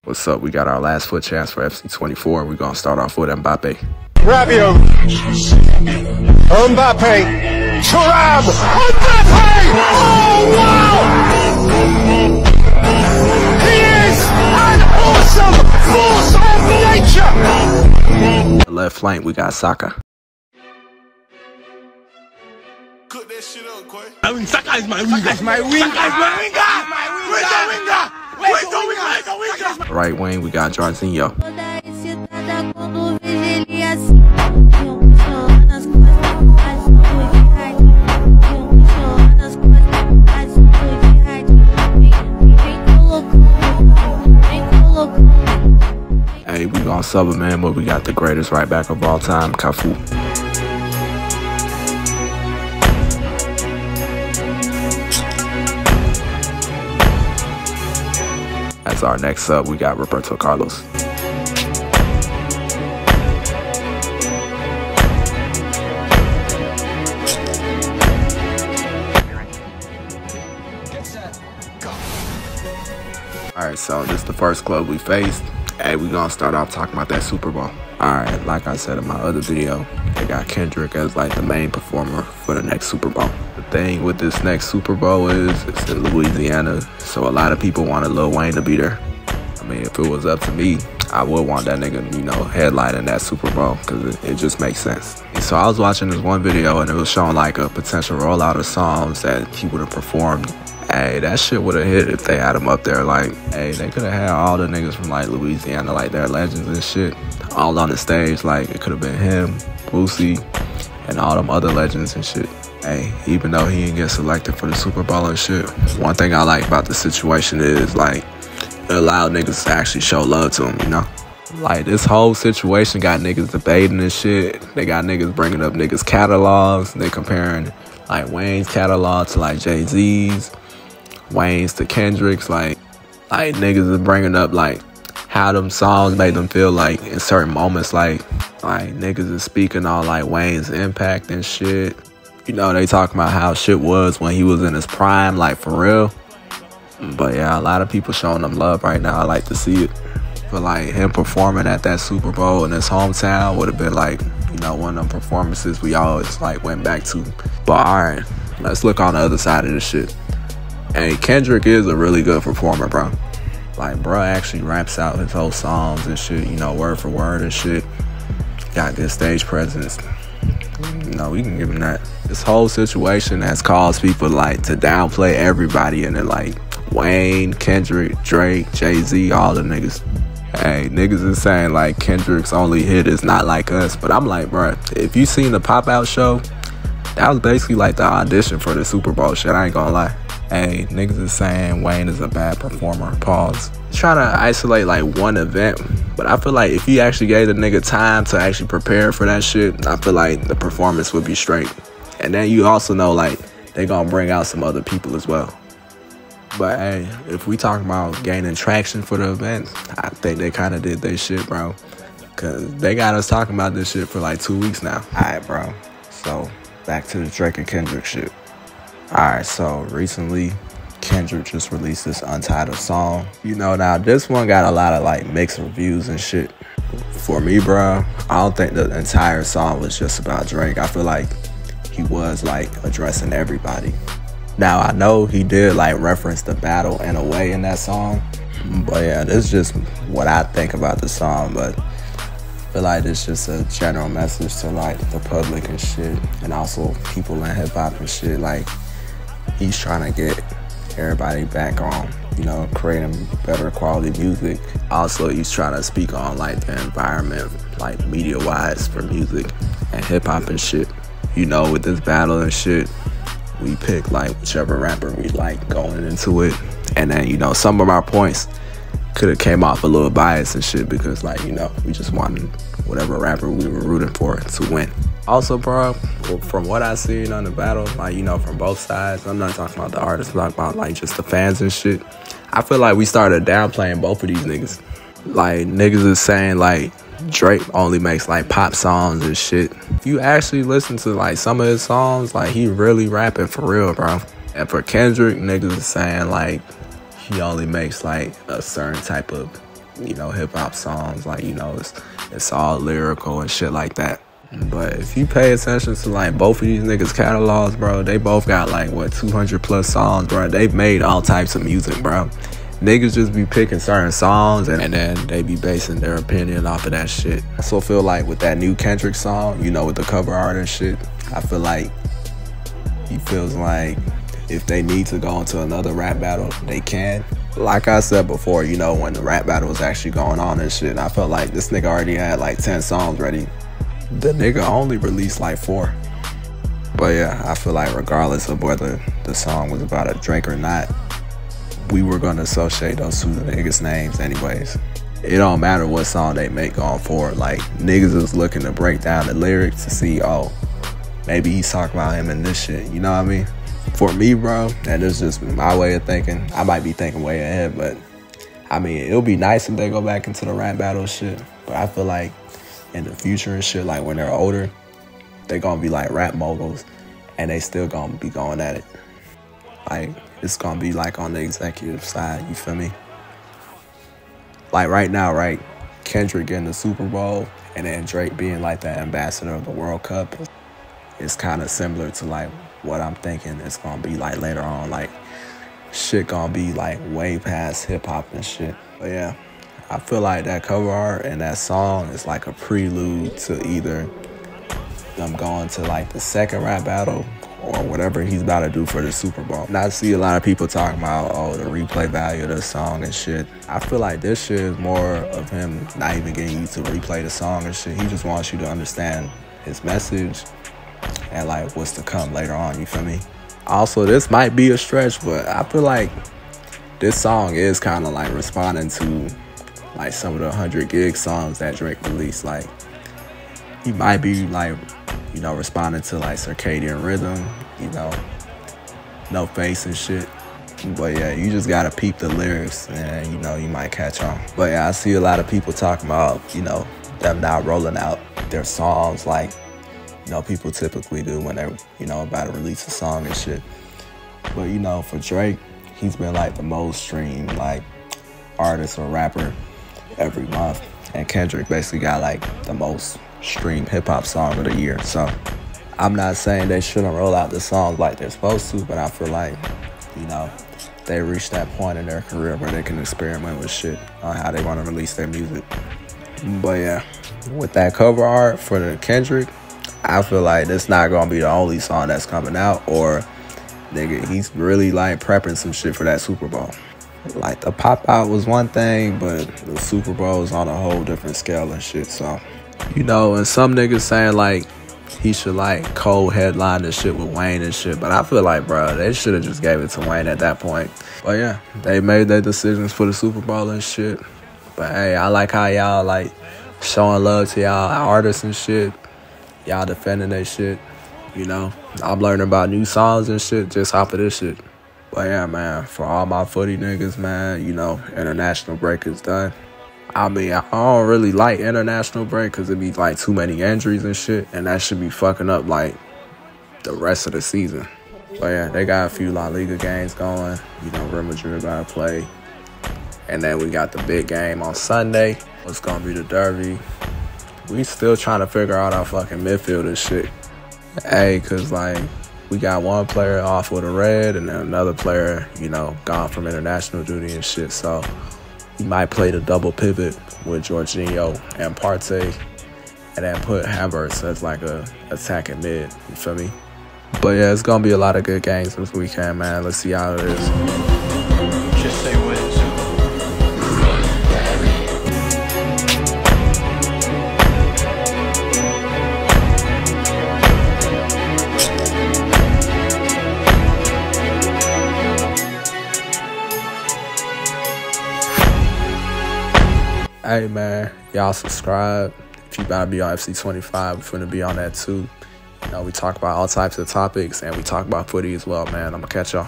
What's up? We got our last Fut Champs for FC 24. We're going to start off with Mbappe. Rabiot, Mbappe, Thuram, Mbappe! Oh wow! He is an awesome force of nature! The left flank, we got Saka. Cook that shit up, Quay. I mean, Saka is my winger. Saka is my winger. Saka is my winger. Where's the winger? Where's the winger? The right wing, we got Jorginho. Hey, we gonna sub him in, but we got the greatest right back of all time, Cafu. As our next sub, we got Roberto Carlos. Alright, so this is the first club we faced. Hey, we gonna start off talking about that Super Bowl. Alright, like I said in my other video, they got Kendrick as like the main performer for the next Super Bowl. The thing with this next Super Bowl is it's in Louisiana, so a lot of people wanted Lil Wayne to be there. I mean, if it was up to me, I would want that nigga, you know, headlining that Super Bowl, because it just makes sense. So I was watching this one video and it was showing like a potential rollout of songs that he would have performed. Hey, that shit would have hit if they had him up there. Like, hey, they could have had all the niggas from like Louisiana, like their legends and shit, all on the stage. Like, it could have been him, Boosie, and all them other legends and shit. Hey, even though he didn't get selected for the Super Bowl and shit, one thing I like about the situation is like it allowed niggas to actually show love to him, you know? Like, this whole situation got niggas debating and shit. They got niggas bringing up niggas' catalogs. They comparing like Wayne's catalog to like Jay-Z's, Wayne's to Kendrick's. Like niggas is bringing up like how them songs made them feel like in certain moments. Like niggas is speaking on like Wayne's impact and shit. You know, they talking about how shit was when he was in his prime, like for real. But yeah, a lot of people showing him love right now. I like to see it. But like him performing at that Super Bowl in his hometown would have been like, you know, one of them performances we always like went back to. But alright, let's look on the other side of this shit. Hey, Kendrick is a really good performer, bro. Like, bro actually raps out his whole songs and shit, you know, word for word and shit. Got good stage presence. You know, we can give him that. This whole situation has caused people like to downplay everybody, and then like Wayne, Kendrick, Drake, Jay-Z, all the niggas. Hey, niggas is saying like Kendrick's only hit is Not Like Us, but I'm like, bro, if you seen the Pop Out show, that was basically like the audition for the Super Bowl shit, I ain't gonna lie. Hey, niggas is saying Wayne is a bad performer, pause. Trying to isolate like one event, but I feel like if you actually gave the nigga time to actually prepare for that shit, I feel like the performance would be straight. And then you also know like they gonna bring out some other people as well. But hey, if we talking about gaining traction for the event, I think they kind of did their shit, bro. Cause they got us talking about this shit for like 2 weeks now. Alright, bro. So back to the Drake and Kendrick shit. Alright, so recently Kendrick just released this untitled song. You know, now this one got a lot of like mixed reviews and shit. For me, bro, I don't think the entire song was just about Drake. I feel like he was like addressing everybody. Now I know he did like reference the battle in a way in that song, but yeah, this is just what I think about the song. But I feel like it's just a general message to like the public and shit, and also people in hip hop and shit. Like, he's trying to get everybody back on, you know, creating better quality music. Also, he's trying to speak on like the environment, like media wise for music and hip hop and shit. You know, with this battle and shit, we pick like whichever rapper we like going into it, and then, you know, some of our points could have came off a little biased and shit, because like, you know, we just wanted whatever rapper we were rooting for to win. Also, bro, from what I seen on the battle, like, you know, from both sides, I'm not talking about the artists, I'm talking about like just the fans and shit. I feel like we started downplaying both of these niggas. Like, niggas is saying like Drake only makes like pop songs and shit. If you actually listen to like some of his songs, like he really rapping for real, bro. And for Kendrick, niggas is saying like he only makes like a certain type of you know, hip-hop songs. Like, you know, it's all lyrical and shit like that. But if you pay attention to, like, both of these niggas' catalogs, bro, they both got, like, what, 200 plus songs, bro. They've made all types of music, bro. Niggas just be picking certain songs and then they be basing their opinion off of that shit. I also feel like with that new Kendrick song, you know, with the cover art and shit, I feel like he feels like if they need to go into another rap battle, they can. Like I said before, you know, when the rap battle was actually going on and shit, I felt like this nigga already had like 10 songs ready. The nigga only released like 4. But yeah, I feel like regardless of whether the song was about a Drake or not, we were gonna associate those two niggas' names anyways. It don't matter what song they make going forward. Like, niggas is looking to break down the lyrics to see, oh, maybe he's talking about him in this shit. You know what I mean? For me, bro, and it's just my way of thinking. I might be thinking way ahead, but I mean, it'll be nice if they go back into the rap battle shit. But I feel like in the future and shit, like when they're older, they gonna be like rap moguls and they still gonna be going at it. Like, it's gonna be like on the executive side, you feel me? Like right now, right, Kendrick getting the Super Bowl and then Drake being like the ambassador of the World Cup, it's kind of similar to like what I'm thinking it's gonna be like later on. Like, shit gonna be like way past hip hop and shit. But yeah, I feel like that cover art and that song is like a prelude to either them going to like the second rap battle or whatever he's about to do for the Super Bowl. And I see a lot of people talking about, oh, the replay value of the song and shit. I feel like this shit is more of him not even getting you to replay the song and shit. He just wants you to understand his message and like what's to come later on, you feel me? Also, this might be a stretch, but I feel like this song is kind of like responding to like some of the 100 gig songs that Drake released. Like, he might be like, you know, responding to like Circadian Rhythm, you know, No Face and shit. But yeah, you just gotta peep the lyrics and, you know, you might catch on. But yeah, I see a lot of people talking about, you know, them not rolling out their songs like, you know, people typically do when they're, you know, about to release a song and shit. But, you know, for Drake, he's been like the most streamed like artist or rapper every month. And Kendrick basically got like the most streamed hip-hop song of the year. So I'm not saying they shouldn't roll out the songs like they're supposed to, but I feel like, you know, they reached that point in their career where they can experiment with shit on how they want to release their music. But yeah, with that cover art for the Kendrick, I feel like this not gonna be the only song that's coming out, or nigga, he's really like prepping some shit for that Super Bowl. Like, the pop out was one thing, but the Super Bowl is on a whole different scale and shit. So, you know, and some niggas saying like he should like co-headline this shit with Wayne and shit, but I feel like, bro, they should have just gave it to Wayne at that point. But yeah, they made their decisions for the Super Bowl and shit. But hey, I like how y'all like showing love to y'all artists and shit. Y'all defending that shit, you know. I'm learning about new songs and shit just off of this shit. But yeah, man, for all my footy niggas, man, you know, international break is done. I mean, I don't really like international break because it be like too many injuries and shit, and that should be fucking up like the rest of the season. But yeah, they got a few La Liga games going. You know, Real Madrid about to play. And then we got the big game on Sunday. It's gonna be the Derby. We still trying to figure out our fucking midfield and shit. Hey, cause like, we got one player off with a red and then another player, you know, gone from international duty and shit. So we might play the double pivot with Jorginho and Partey and then put Havertz as like a attacking mid, you feel me? But yeah, it's gonna be a lot of good games this weekend, man. Let's see how it is. Just say what it's. Hey man, y'all subscribe. If you about to be on FC25, we're finna be on that too. You know, we talk about all types of topics and we talk about footy as well, man. I'm gonna catch y'all.